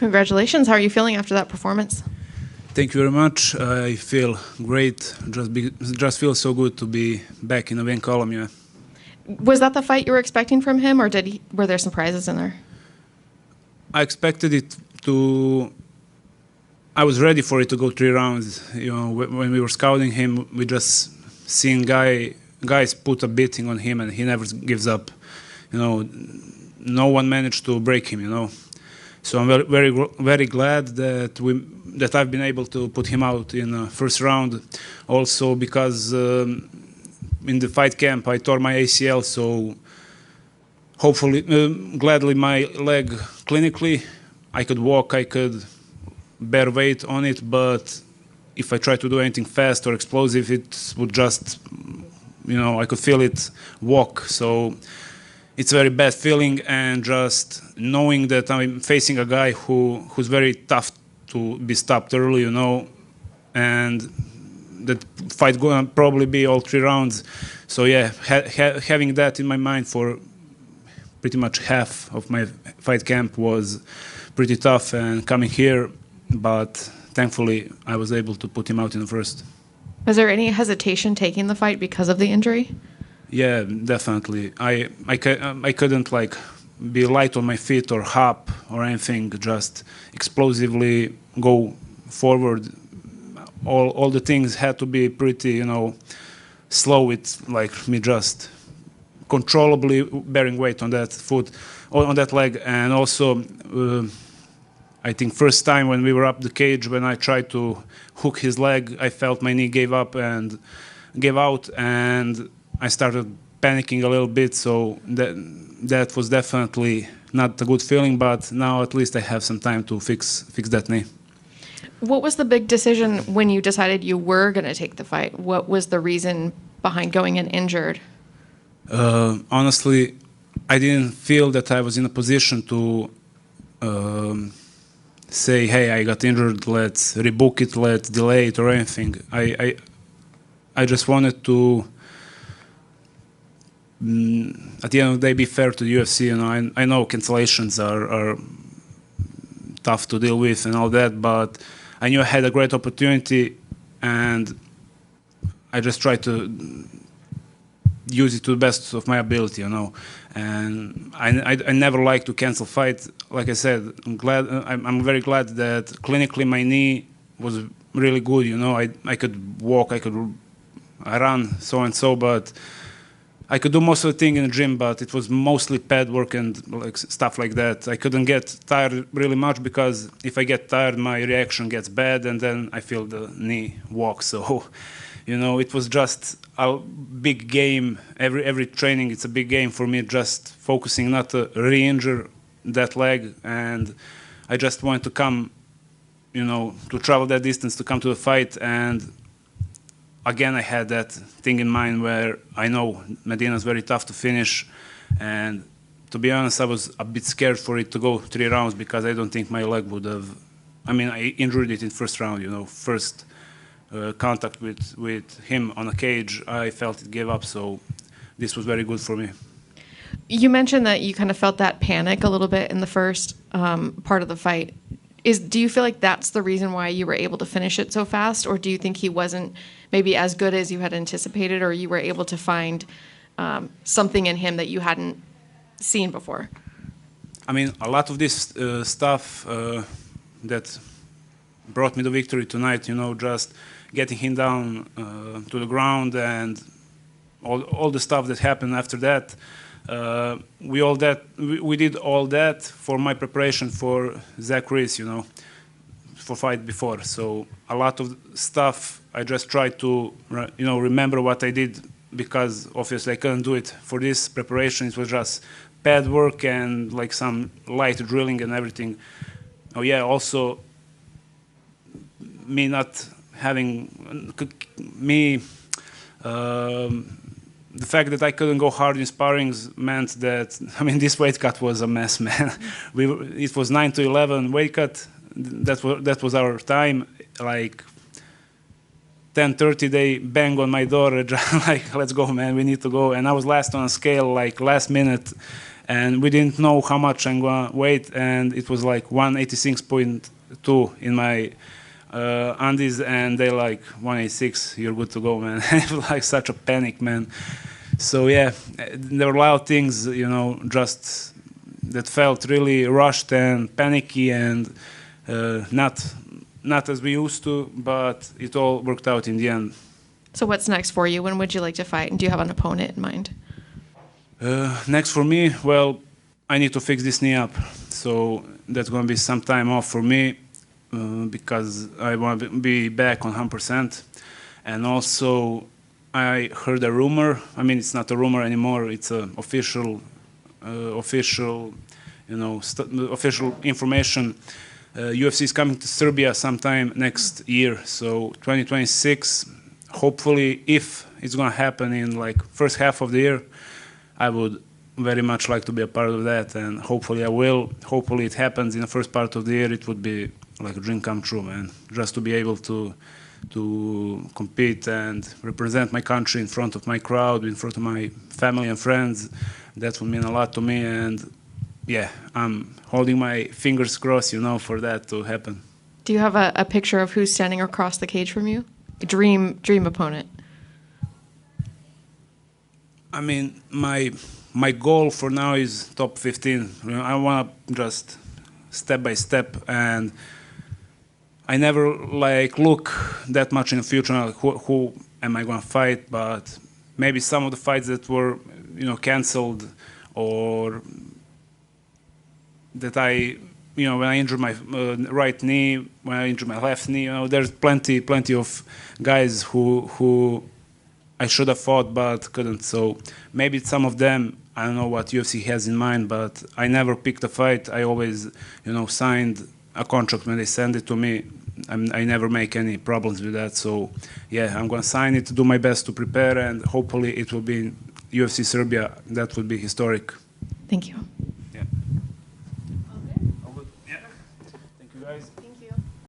Congratulations. How are you feeling after that performance? Thank you very much. I feel great. Just feel so good to be back in the win column. Yeah. Was that the fight you were expecting from him, or were there surprises in there? I expected it to. I was ready for it to go 3 rounds. You know, when we were scouting him, we just seen guys put a beating on him, and he never gives up. You know, no one managed to break him. You know, so I'm very glad that I've been able to put him out in the first round. Also because in the fight camp I tore my ACL, so hopefully, gladly my leg clinically, I could walk, I could bear weight on it, but if I try to do anything fast or explosive, it would just, you know, I could feel it walk. So it's a very bad feeling, and just knowing that I'm facing a guy who's very tough to be stopped early, you know, and that fight going to probably be all 3 rounds. So yeah, having that in my mind for pretty much half of my fight camp was pretty tough, and coming here, but thankfully I was able to put him out in the first. Was there any hesitation taking the fight because of the injury? Yeah, definitely. I couldn't like be light on my feet or hop or anything, just explosively go forward. All the things had to be pretty, you know, slow. It's like me just controllably bearing weight on that foot, on that leg. And also I think first time when we were up the cage, when I tried to hook his leg, I felt my knee gave out, and I started panicking a little bit. So that was definitely not a good feeling, but now at least I have some time to fix that knee. What was the big decision when you decided you were going to take the fight? What was the reason behind going in injured? Honestly, I didn't feel that I was in a position to say, hey, I got injured, let's rebook it, let's delay it or anything. I just wanted to, at the end of the day, be fair to the UFC. You know, I know cancellations are tough to deal with and all that, but I knew I had a great opportunity, and I just tried to use it to the best of my ability, you know. And I never like to cancel fight. Like I said, I'm very glad that clinically my knee was really good, you know. I could walk, I run, so and so, but I could do most of the thing in the gym, but it was mostly pad work and like stuff like that. I couldn't get tired really much, because if I get tired, my reaction gets bad, and then I feel the knee walk. So, you know, it was just a big game. Every training, it's a big game for me, just focusing not to re-injure that leg. And I just wanted to come, you know, to travel that distance to come to the fight. And again, I had that thing in mind where I know Medina's very tough to finish, and to be honest, I was a bit scared for it to go 3 rounds, because I don't think my leg would have. I mean, I injured it in first round. You know, first contact with him on a cage, I felt it gave up. So this was very good for me. You mentioned that you kind of felt that panic a little bit in the first part of the fight. Do you feel like that's the reason why you were able to finish it so fast, or do you think he wasn't maybe as good as you had anticipated, or you were able to find something in him that you hadn't seen before? I mean, a lot of this stuff that brought me the victory tonight, you know, just getting him down to the ground, and all the stuff that happened after that. We did all that for my preparation for Zach Reese, you know, for fight before. So a lot of stuff I just tried to, you know, remember what I did, because obviously I couldn't do it for this preparation. It was just pad work and like some light drilling and everything. Oh yeah, also me not having the fact that I couldn't go hard in sparrings meant that, I mean, this weight cut was a mess, man. It was 9 to 11 weight cut. That was our time. Like 10:30, they bang on my door, like, let's go, man, we need to go. And I was last on a scale, like last minute, and we didn't know how much I'm gonna weight, and it was like 186.2 in my undies, and they like 186. You're good to go, man. It was like such a panic, man. So yeah, there were a lot of things, you know, just that felt really rushed and panicky and not as we used to, but it all worked out in the end. So what's next for you? When would you like to fight? And do you have an opponent in mind? Next for me, well, I need to fix this knee up. So that's going to be some time off for me because I want to be back on 100%. And also, I heard a rumor. I mean, it's not a rumor anymore. It's official, you know, official information. UFC is coming to Serbia sometime next year. So 2026. Hopefully, if it's going to happen in like first half of the year, I would very much like to be a part of that, and hopefully I will. Hopefully it happens in the first part of the year. It would be like a dream come true, man. Just to be able to compete and represent my country in front of my crowd, in front of my family and friends, that would mean a lot to me. And yeah, I'm holding my fingers crossed, you know, for that to happen. Do you have a picture of who's standing across the cage from you? A dream opponent. I mean, my goal for now is top 15. You know, I want to just step by step, and I never like look that much in the future. Like, who am I going to fight? But maybe some of the fights that were, you know, canceled, or that I, you know, when I injured my right knee, when I injured my left knee, you know, there's plenty of guys who I should have fought but couldn't. So maybe some of them, I don't know what UFC has in mind, but I never picked a fight. I always, you know, signed a contract when they send it to me. I never make any problems with that. So yeah, I'm going to sign it, do my best to prepare, and hopefully it will be in UFC Serbia. That would be historic. Thank you. Yeah. Yeah. Thank you, guys.